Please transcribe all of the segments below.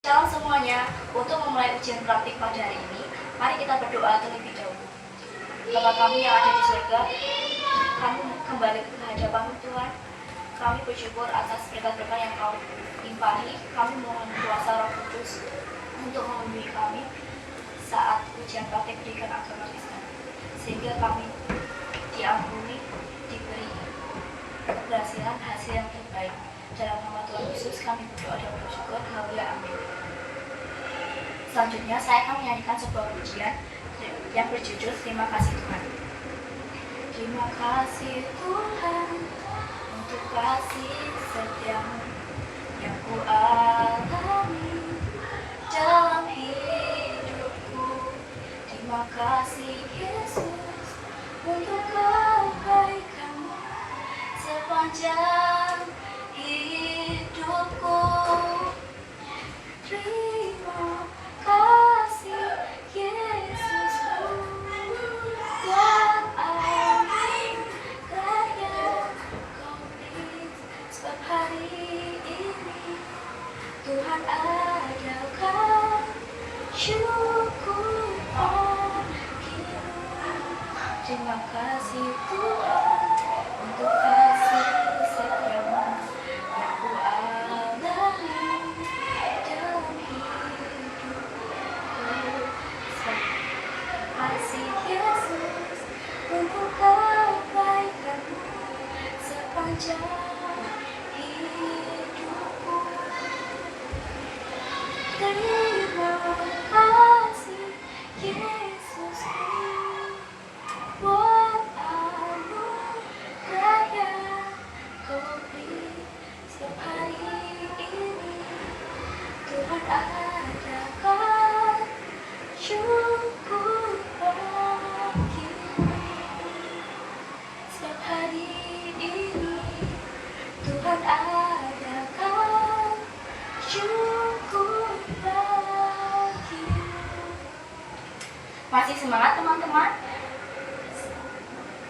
Shalom semuanya, untuk memulai ujian praktik pada hari ini, mari kita berdoa terlebih dahulu. Bapa kami yang ada di surga, kami kembali ke hadapan Tuhan. Kami bersyukur atas berkat-berkat yang Kau limpahi. Kami mohon kuasa Roh Kudus untuk memenuhi kami saat ujian praktik pendidikan agama Kristen, sehingga kami diampuni, diberi keberhasilan hasil yang terbaik. Dalam nama Tuhan Yesus kami berdoa dan bersyukur. Haleluya, amin. Selanjutnya saya akan menyanyikan sebuah pujian yang berjudul Terima Kasih Tuhan. Terima kasih Tuhan untuk kasih setiamu yang ku alami dalam hidupku. Terima kasih Yesus untuk kebaikanmu sepanjang hidupku. Terima kasih Yesusku, dan amin raya Kau beri sebab hari ini Tuhan adakan syukur bagimu. Terima kasih Tuhan untuk kasih setiamu yang ku alami dalam hidupku. Kasih Yesus untuk kebaikanmu sepanjang hidupku. Terima kasih Yesusku buat anugerah yang Kau beri setiap hari ini. Tuhan adakan syukur bagimu. Setiap hari ini Tuhan adakan syukur bagimu. Masih semangat teman-teman?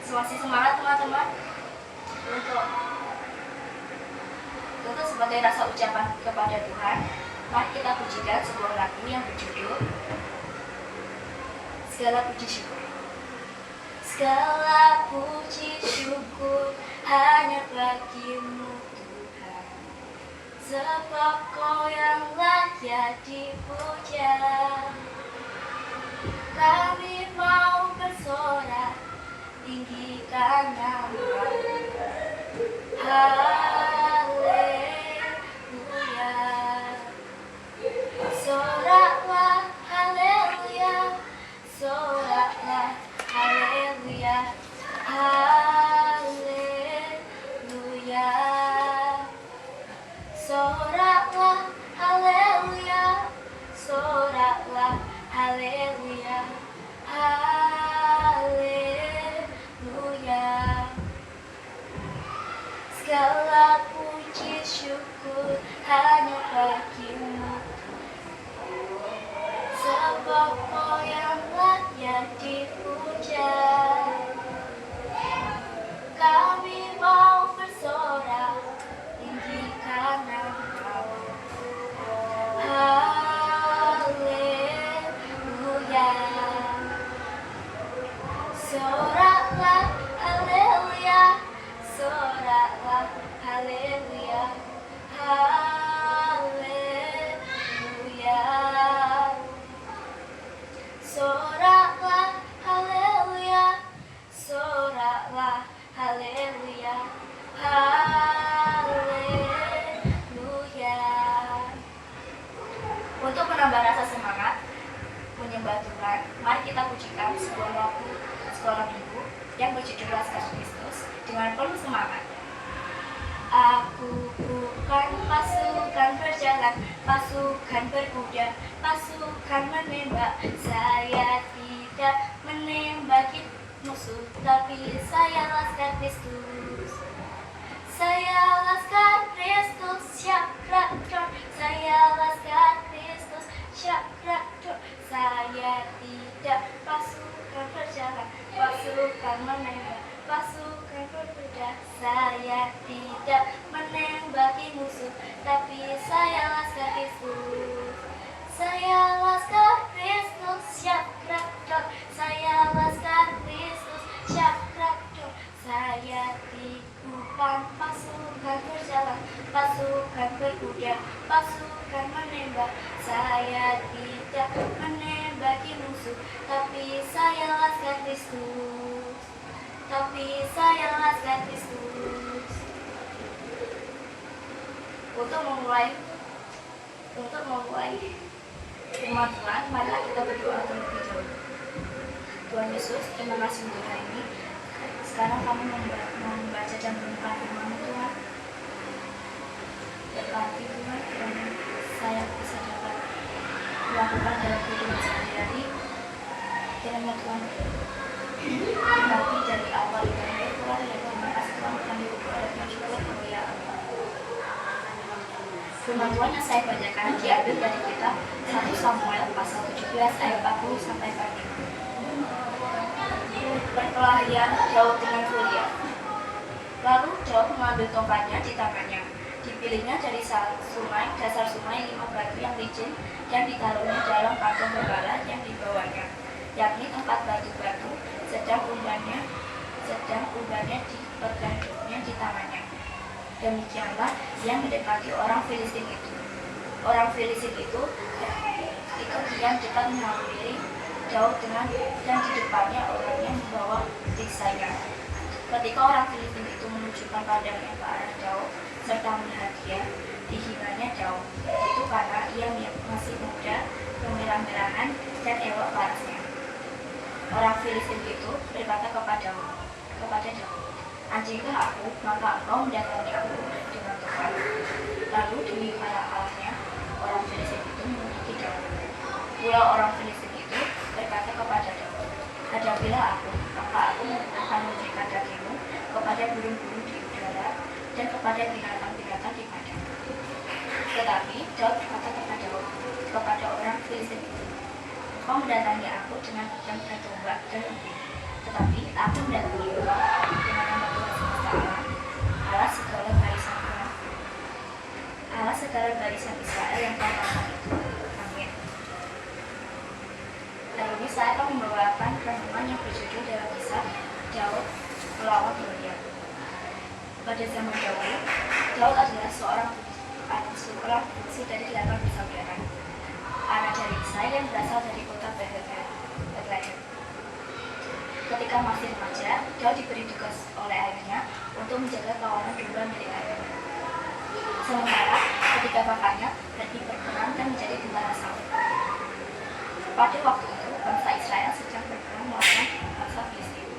Masih semangat teman-teman? Untuk sebagai rasa ucapan kepada Tuhan, mari kita pujikan sebuah lagu yang berjudul Segala Puji Syukur. Segala puji syukur hanya bagimu Tuhan, sebab Kau yang layak dipuja. Kami mau bersorak tinggikan nama-Mu. Haleluya. Soraklah haleluya, soraklah haleluya, haleluya. Soraklah haleluya, soraklah haleluya, haleluya. Segala puji syukur hanya bagimu, sebab Kau yang layak dipuja. Kami mau bersorak tinggikan nama-Mu. Haleluya. Soraklah haleluya, soraklah haleluya, haleluya. Soraklah haleluya, soraklah haleluya, haleluya. Untuk menambah rasa semangat menyembah Tuhan, mari kita pujikan sebuah lagu sekolah minggu yang berjudul Laskar Kristus dengan penuh semangat. Aku bukan pasukan berjalan, pasukan berkuda, pasukan menembak. Saya tidak menembaki musuh, tapi saya Laskar Kristus. Saya Laskar Kristus, Syakrador. Saya Laskar Kristus, Syakrador. Saya tidak pasukan berjalan, pasukan menembak, pasukan berkuda. Saya tidak menembaki musuh, tapi saya Laskar Kristus. menembak. Saya tidak menembaki musuh, tapi saya laskan Kristus. Tapi saya laskan Kristus. Untuk memulai firman Tuhan, marilah kita berdoa terlebih dahulu. Tuhan Yesus, terima kasih untuk hari ini. Sekarang kami membaca dan merenungkan firman Tuhan. Berkati Tuhan, kiranya saya bisa dapat melakukan dalam kehidupan sehari-hari. Kiranya Tuhan berkati dari awal ibadah Tuhan, dan terima kasih Tuhan kami berdoa dan bersyukur kemuliaan Allah. Firman Tuhan yang saya bacakan diambil dari kitab 1 Samuel pasal 17 ayat 40 sampai 45. Perkelahian Daud dengan Goliat. Lalu Daud mengambil tongkatnya di tangannya. Dipilihnya dari dasar sungai 5 batu yang licin dan ditaruhnya dalam kantong gembala yang dibawanya, yakni 4 batu-batu, sedang umbannya dipegang di tangannya. Demikianlah ia mendekati orang Filistin itu. Orang Filistin itu kian dekat menghampiri Daud dan di depannya orangnya membawa perisainya. Ketika orang Filistin itu menunjukkan pandangnya ke arah Daud serta melihat dia, dihinanya Daud. Itu karena ia masih muda, kemerah-merahan, dan elok parasnya. Orang Filistin itu berkata kepada Daud, "Anjingkah aku, maka engkau mendatangi aku dengan tongkat?" Lalu demi Allah-Allahnya, orang Filistin itu memiliki Daud. Pula orang Filistin itu berkata kepada Daud, "Hadapilah aku, maka aku akan memberikan dagingmu kepada burung-burung di udara dan kepada binatang-binatang di padang." Tetapi Daud berkata kepada orang Filistin itu, "Kau mendatangi aku dengan pedang dan tombak dan emping, tetapi aku mendatangi engkau dengan nama Tuhan semesta alam, Allah segala barisan Israel yang kau makan itu." Amin. Hari ini saya akan membawakan renungan yang berjudul dalam kisah Daud melawan Goliat. Pada zaman dahulu, Daud adalah seorang bungsu dari 8 bersaudara, anak dari Isai yang berasal dari kota Bethlehem. Ketika masih remaja, Daud diberi tugas oleh ayahnya untuk menjaga kawanan domba milik ayahnya. Sementara ketika bapaknya pergi berperang dan menjadi tentara Saul. Pada waktu itu, bangsa Israel sedang berperang melawan bangsa Filistin.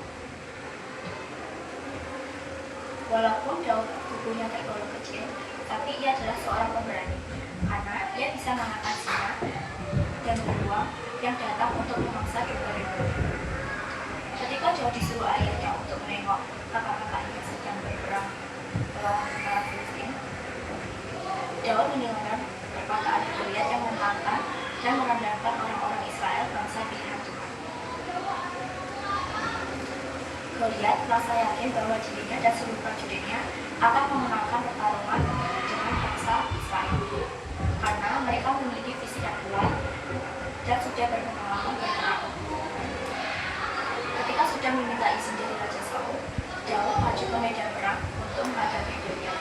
Walaupun Daud tubuhnya tergolong kecil, tapi ia adalah seorang pemberani, karena ia bisa menangkap singa dan beruang yang datang untuk memangsa domba-domba. Ketika Daud disuruh ayahnya untuk menengok kakak-kakaknya yang sedang berperang melawan tentara Filistin, Daud mendengarkan perkataan Goliat yang menantang dan merendahkan orang-orang Israel, bangsa pilihan Tuhan. Goliat merasa yakin bahwa dirinya dan seluruh prajuritnya akan memenangkan pertarungan dengan bangsa Israel, karena mereka memiliki visi yang kuat dan sudah berpengalaman berperang. Ketika sudah meminta izin dari Raja Saul, Daud maju ke medan perang untuk menghadapi Goliat.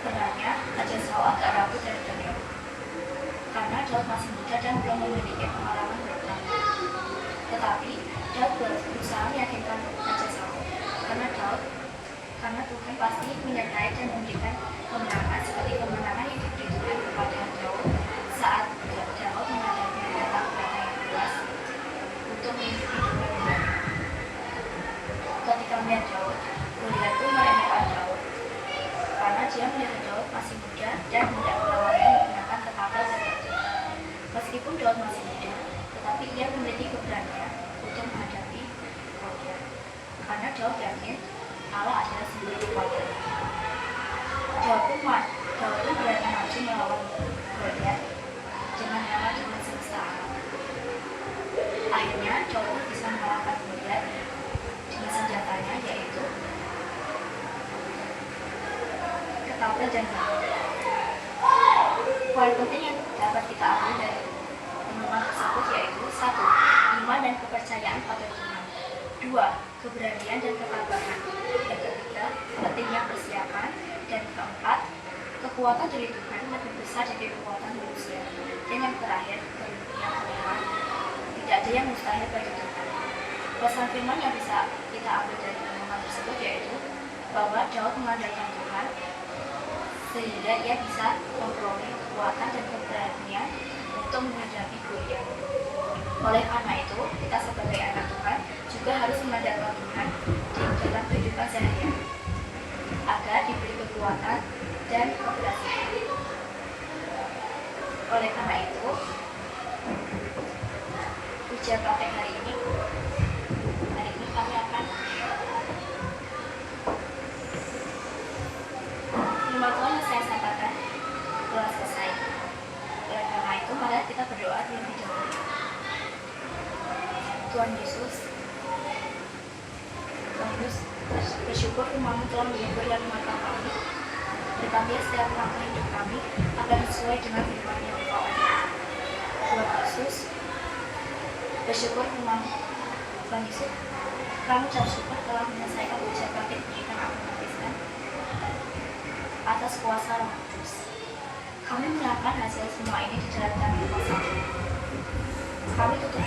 Sebenarnya Raja Saul agak ragu terhadap Daud, karena Daud masih muda dan belum memiliki pengalaman berperang. Tetapi Daud berusaha meyakinkan Raja Saul, karena Tuhan pasti menyertai dan memberikan kemenangan seperti kemenangan yang diberi Tuhan kepada Daud saat Daud menghadapi binatang-binatang yang buas untuk mengikuti domba-domba. Ketika melihat Daud, Goliat pun meremehkan Daud, karena dia melihat Daud masih muda dan hendak melawannya menggunakan ketapel dan batu. Meskipun Daud masih muda, tetapi ia memiliki keberanian untuk menghadapi Goliat, karena Daud yakin Allah adalah sumber kekuatan. Daud pun berani maju melawan Goliat dengan nama Tuhan semesta alam. Akhirnya Daud bisa mengalahkan Goliat dengan senjatanya, yaitu ketapel dan batu. Poin penting yang dapat kita ambil dari renungan tersebut yaitu 1. Iman dan kepercayaan pada Tuhan. 2. Keberanian dan ketabahan. Yang ketiga, pentingnya persiapan. Dan keempat, kekuatan dari Tuhan lebih besar dari kekuatan manusia. Dan yang terakhir, yang kelima, tidak ada yang mustahil bagi Tuhan. Pesan firman yang bisa kita ambil dari pengumuman tersebut yaitu bahwa Daud mengandalkan Tuhan sehingga ia bisa memperoleh kekuatan dan keberanian untuk menghadapi Goliat. Oleh karena itu, kita sebagai anak Tuhan juga harus mengandalkan Tuhan di dalam kehidupan sehari-hari agar diberi kekuatan dan keberhasilan. Oleh karena itu, ujian praktek hari ini kami akan firman Tuhan yang saya sampaikan telah selesai. Oleh karena itu, mari kita berdoa terlebih dahulu. Tuhan Yesus, bersyukur firman-Mu telah menghibur dan menguatkan kami. Berkati setiap langkah hidup kami agar sesuai dengan firman yang Engkau ajarkan. Tuhan Yesus, bersyukur firman Tuhan Yesus, kami ucap syukur telah menyelesaikan ujian praktik pendidikan Advent atas kuasa Roh Kudus. Kami menyerahkan hasil semua ini di dalam tangan Tuhan. Kami tutup